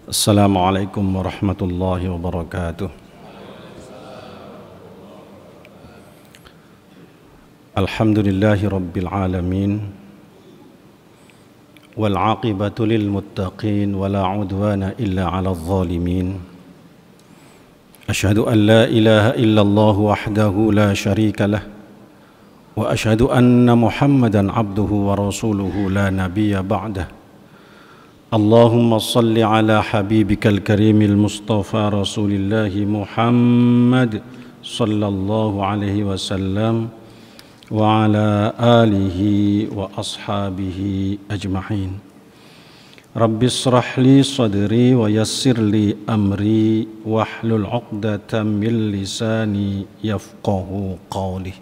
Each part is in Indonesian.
Assalamualaikum warahmatullahi wabarakatuh. Alhamdulillahi rabbil alamin. Wal aqibatu lil muttaqin wala udwana illa 'alal zalimin. Asyhadu an la ilaha illallah wahdahu la syarika lah. Wa asyhadu anna Muhammadan abduhu wa rasuluhu la nabiyya ba'dah. Allahumma salli ala habibikal karimil mustafa rasulillahi Muhammad sallallahu alaihi wasallam wa ala alihi wa ashabihi ajma'in. Rabbi israh li sadri wa yassir li amri wahlul 'uqdatam min lisani yafqahu qawli.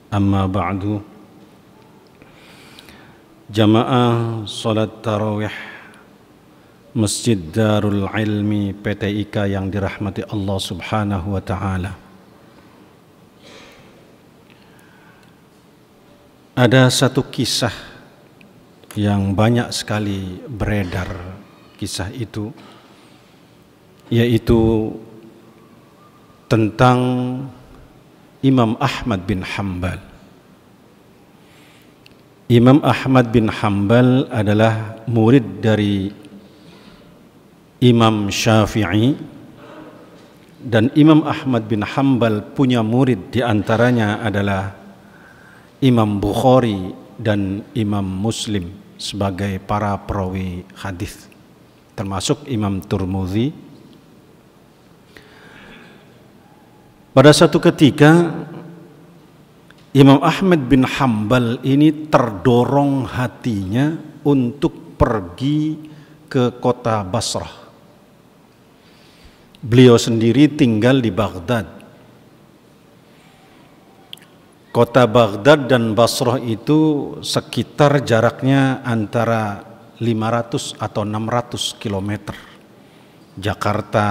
Amma ba'du. Jamaah salat tarawih Masjid Darul Ilmi PTIK yang dirahmati Allah Subhanahu wa taala. Ada satu kisah yang banyak sekali beredar, kisah itu yaitu tentang Imam Ahmad bin Hanbal. Imam Ahmad bin Hanbal adalah murid dari Imam Syafi'i, dan Imam Ahmad bin Hanbal punya murid, di antaranya adalah Imam Bukhari dan Imam Muslim sebagai para perawi hadis, termasuk Imam Tirmidzi. Pada satu ketika Imam Ahmad bin Hanbal ini terdorong hatinya untuk pergi ke kota Basrah. Beliau sendiri tinggal di Baghdad. Kota Baghdad dan Basrah itu sekitar jaraknya antara 500 atau 600 km. Jakarta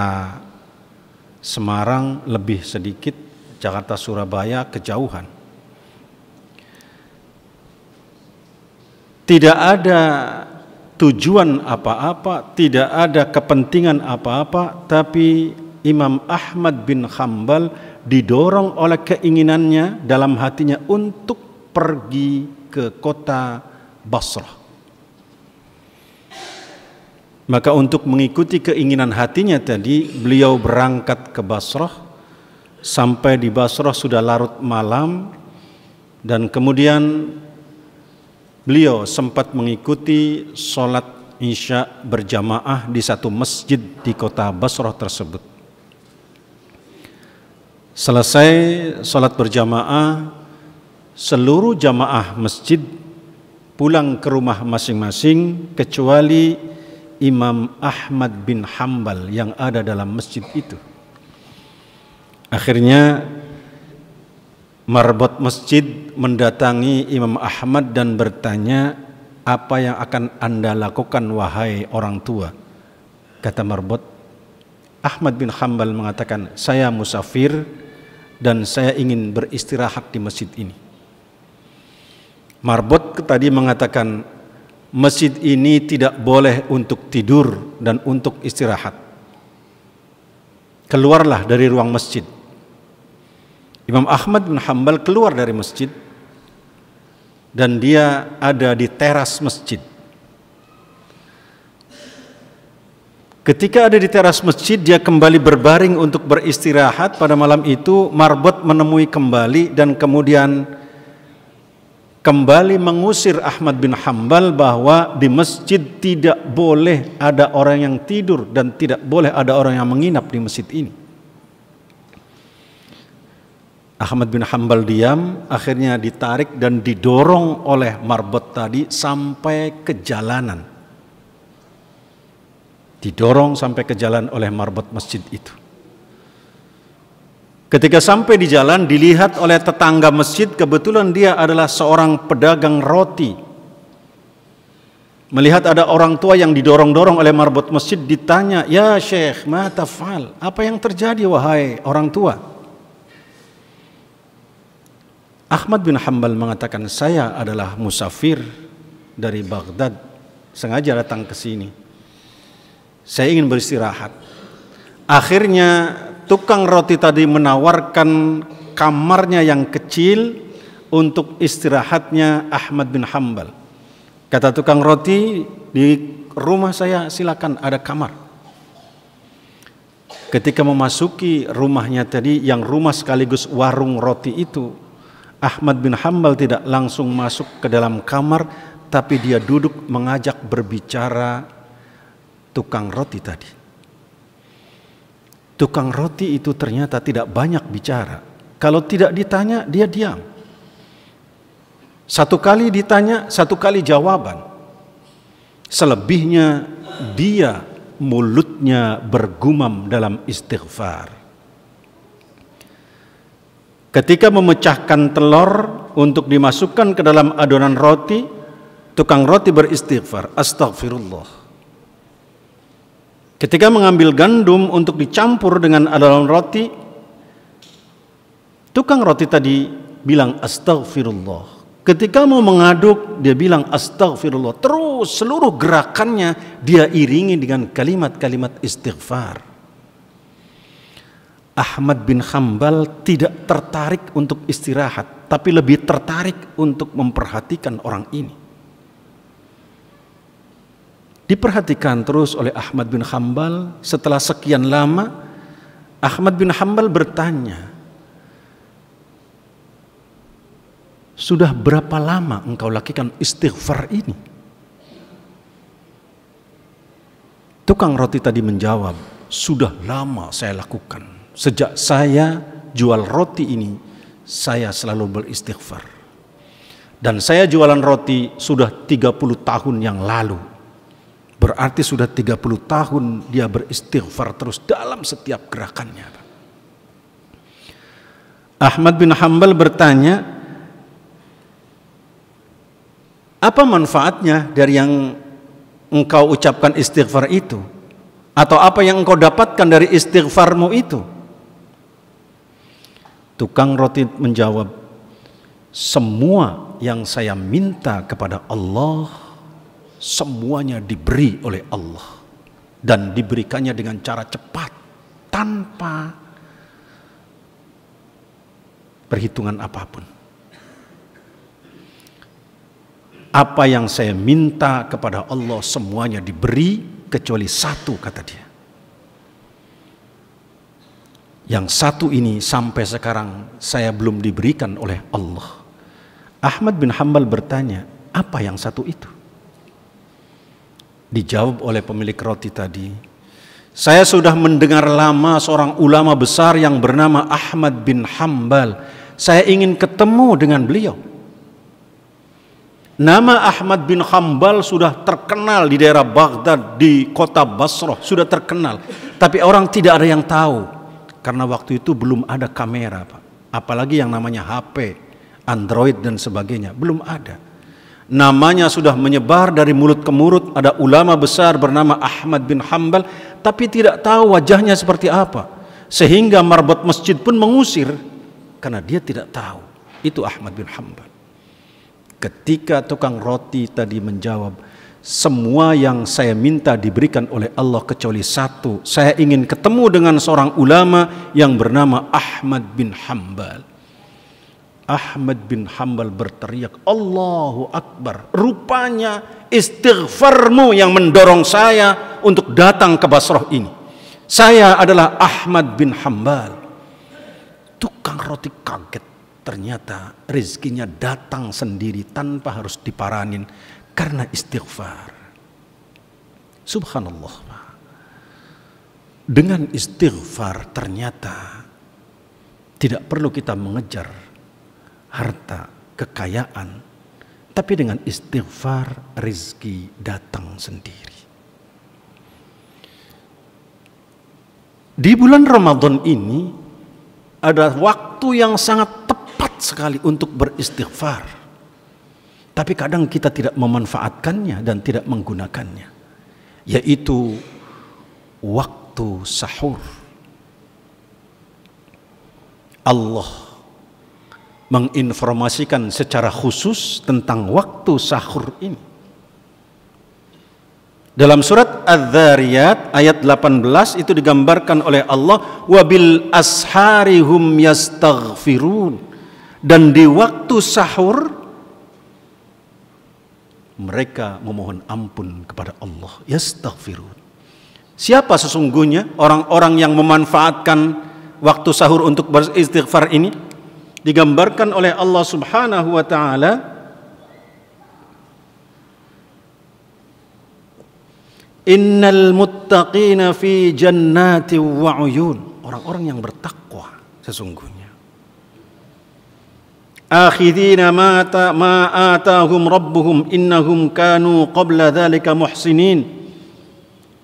Semarang lebih sedikit, Jakarta Surabaya kejauhan. Tidak ada tujuan apa-apa, tidak ada kepentingan apa-apa, tapi Imam Ahmad bin Hanbal didorong oleh keinginannya dalam hatinya untuk pergi ke kota Basrah. Maka untuk mengikuti keinginan hatinya tadi, beliau berangkat ke Basrah. Sampai di Basrah sudah larut malam, dan kemudian beliau sempat mengikuti sholat Isya berjamaah di satu masjid di kota Basrah tersebut. Selesai sholat berjamaah, seluruh jamaah masjid pulang ke rumah masing-masing kecuali Imam Ahmad bin Hanbal yang ada dalam masjid itu. Akhirnya marbot masjid mendatangi Imam Ahmad dan bertanya, "Apa yang akan Anda lakukan wahai orang tua?" Kata marbot. Ahmad bin Hanbal mengatakan, "Saya musafir dan saya ingin beristirahat di masjid ini." Marbot tadi mengatakan, "Masjid ini tidak boleh untuk tidur dan untuk istirahat. Keluarlah dari ruang masjid." Imam Ahmad bin Hanbal keluar dari masjid dan dia ada di teras masjid. Ketika ada di teras masjid, dia kembali berbaring untuk beristirahat. Pada malam itu marbot menemui kembali dan kemudian kembali mengusir Ahmad bin Hanbal bahwa di masjid tidak boleh ada orang yang tidur dan tidak boleh ada orang yang menginap di masjid ini. Ahmad bin Hanbal diam, akhirnya ditarik dan didorong oleh marbot tadi sampai ke jalanan. Didorong sampai ke jalan oleh marbot masjid itu. Ketika sampai di jalan, dilihat oleh tetangga masjid, kebetulan dia adalah seorang pedagang roti. Melihat ada orang tua yang didorong-dorong oleh marbot masjid, ditanya, "Ya Syekh, ma taf'al?" Apa yang terjadi wahai orang tua? Ahmad bin Hanbal mengatakan, "Saya adalah musafir dari Baghdad, sengaja datang ke sini. Saya ingin beristirahat. Akhirnya tukang roti tadi menawarkan kamarnya yang kecil untuk istirahatnya Ahmad bin Hanbal. Kata tukang roti, di rumah saya silakan ada kamar. Ketika memasuki rumahnya tadi, yang rumah sekaligus warung roti itu, Ahmad bin Hanbal tidak langsung masuk ke dalam kamar, tapi dia duduk mengajak berbicara tukang roti tadi. Tukang roti itu ternyata tidak banyak bicara. Kalau tidak ditanya, dia diam. Satu kali ditanya, satu kali jawaban. Selebihnya dia mulutnya bergumam dalam istighfar. Ketika memecahkan telur untuk dimasukkan ke dalam adonan roti, tukang roti beristighfar, astagfirullah. Ketika mengambil gandum untuk dicampur dengan adonan roti, tukang roti tadi bilang astagfirullah. Ketika mau mengaduk, dia bilang astagfirullah. Terus seluruh gerakannya dia iringi dengan kalimat-kalimat istighfar. Ahmad bin Hanbal tidak tertarik untuk istirahat, tapi lebih tertarik untuk memperhatikan orang ini. Diperhatikan terus oleh Ahmad bin Hanbal. Setelah sekian lama, Ahmad bin Hanbal bertanya, sudah berapa lama engkau lakukan istighfar ini? Tukang roti tadi menjawab, sudah lama saya lakukan. Sejak saya jual roti ini, saya selalu beristighfar. Dan saya jualan roti sudah 30 tahun yang lalu. Berarti sudah 30 tahun dia beristighfar terus dalam setiap gerakannya. Ahmad bin Hanbal bertanya, apa manfaatnya dari yang engkau ucapkan istighfar itu? Atau apa yang engkau dapatkan dari istighfarmu itu? Tukang roti menjawab, semua yang saya minta kepada Allah, semuanya diberi oleh Allah. Dan diberikannya dengan cara cepat, tanpa perhitungan apapun. Apa yang saya minta kepada Allah semuanya diberi, kecuali satu, kata dia. Yang satu ini sampai sekarang saya belum diberikan oleh Allah. Ahmad bin Hanbal bertanya, apa yang satu itu? Dijawab oleh pemilik roti tadi, saya sudah mendengar lama seorang ulama besar yang bernama Ahmad bin Hanbal. Saya ingin ketemu dengan beliau. Nama Ahmad bin Hanbal sudah terkenal di daerah Baghdad, di kota Basrah, sudah terkenal. Tapi orang tidak ada yang tahu. Karena waktu itu belum ada kamera, Pak. Apalagi yang namanya HP, Android dan sebagainya, belum ada. Namanya sudah menyebar dari mulut ke mulut. Ada ulama besar bernama Ahmad bin Hanbal, tapi tidak tahu wajahnya seperti apa. Sehingga marbot masjid pun mengusir, karena dia tidak tahu. Itu Ahmad bin Hanbal. Ketika tukang roti tadi menjawab, semua yang saya minta diberikan oleh Allah kecuali satu. Saya ingin ketemu dengan seorang ulama yang bernama Ahmad bin Hanbal. Ahmad bin Hanbal berteriak, Allahu Akbar. Rupanya istighfarmu yang mendorong saya untuk datang ke Basrah ini. Saya adalah Ahmad bin Hanbal. Tukang roti kaget. Ternyata rezekinya datang sendiri tanpa harus diparanin karena istighfar. Subhanallah. Dengan istighfar ternyata tidak perlu kita mengejar harta, kekayaan, tapi dengan istighfar rezeki datang sendiri. Di bulan Ramadan ini ada waktu yang sangat tepat sekali untuk beristighfar, tapi kadang kita tidak memanfaatkannya dan tidak menggunakannya, yaitu waktu sahur. Allah menginformasikan secara khusus tentang waktu sahur ini. Dalam surat Adz-Dzariyat ayat 18 itu digambarkan oleh Allah, wabil asharihum yastaghfirun, dan di waktu sahur mereka memohon ampun kepada Allah. Yastaghfirun. Siapa sesungguhnya orang-orang yang memanfaatkan waktu sahur untuk beristighfar ini? Digambarkan oleh Allah Subhanahu wa taala, innal muttaqina fi jannati wa uyun, orang-orang yang bertakwa sesungguhnya. Akhidina ma atahum rabbuhum innahum kanu qabla dzalika muhsinin,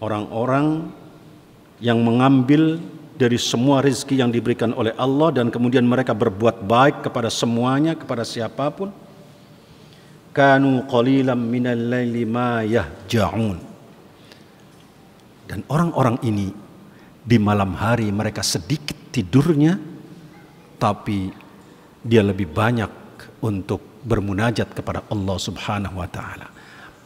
orang-orang yang mengambil dari semua rezeki yang diberikan oleh Allah dan kemudian mereka berbuat baik kepada semuanya, kepada siapapun. Kanu qalilan minal laili ma yahja'un, dan orang-orang ini di malam hari mereka sedikit tidurnya, tapi dia lebih banyak untuk bermunajat kepada Allah Subhanahu wa taala.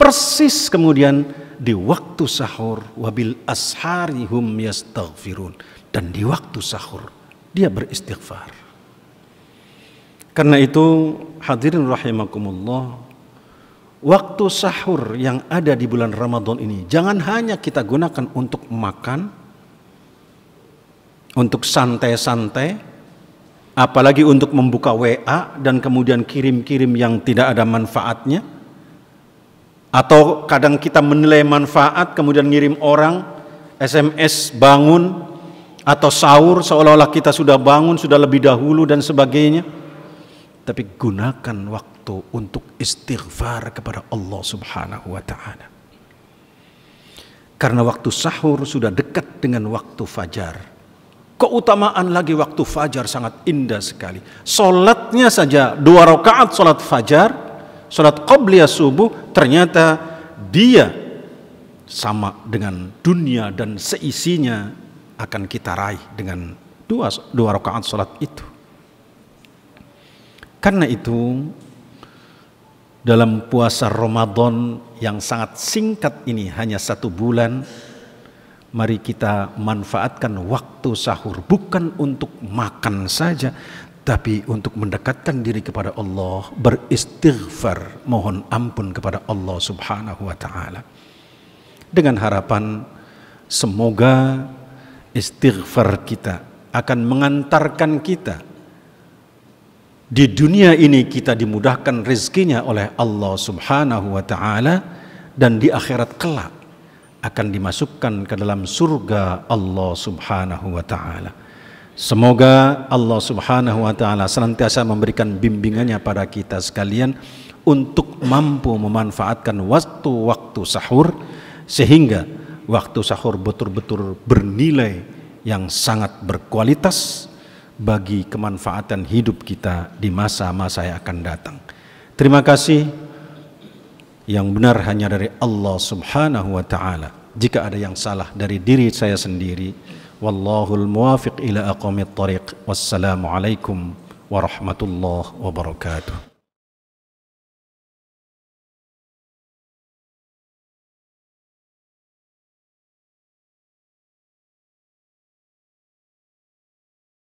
Persis kemudian di waktu sahur, wabil asharihum yastaghfirun, dan di waktu sahur dia beristighfar. Karena itu hadirin rahimakumullah, waktu sahur yang ada di bulan Ramadan ini jangan hanya kita gunakan untuk makan, untuk santai-santai, apalagi untuk membuka WA dan kemudian kirim-kirim yang tidak ada manfaatnya. Atau kadang kita menilai manfaat kemudian ngirim orang SMS bangun atau sahur seolah-olah kita sudah bangun, sudah lebih dahulu dan sebagainya. Tapi gunakan waktu untuk istighfar kepada Allah Subhanahu wa taala. Karena waktu sahur sudah dekat dengan waktu fajar. Keutamaan lagi waktu fajar sangat indah sekali. Salatnya saja 2 rakaat salat fajar, salat qabliyah subuh, ternyata dia sama dengan dunia dan seisinya akan kita raih dengan 2 rakaat salat itu. Karena itu dalam puasa Ramadan yang sangat singkat ini, hanya 1 bulan, mari kita manfaatkan waktu sahur bukan untuk makan saja, tapi untuk mendekatkan diri kepada Allah, beristighfar, mohon ampun kepada Allah Subhanahu wa taala. Dengan harapan semoga istighfar kita akan mengantarkan kita di dunia ini, kita dimudahkan rezekinya oleh Allah Subhanahu wa taala, dan di akhirat kelak akan dimasukkan ke dalam surga Allah Subhanahu wa taala. Semoga Allah Subhanahu wa taala senantiasa memberikan bimbingannya pada kita sekalian untuk mampu memanfaatkan waktu-waktu sahur, sehingga waktu sahur betul-betul bernilai yang sangat berkualitas bagi kemanfaatan hidup kita di masa-masa yang akan datang. Terima kasih. Yang benar hanya dari Allah Subhanahu wa taala. Jika ada yang salah dari diri saya sendiri, wallahul muwafiq ila aqwamit thariq. Wassalamualaikum warahmatullahi wabarakatuh.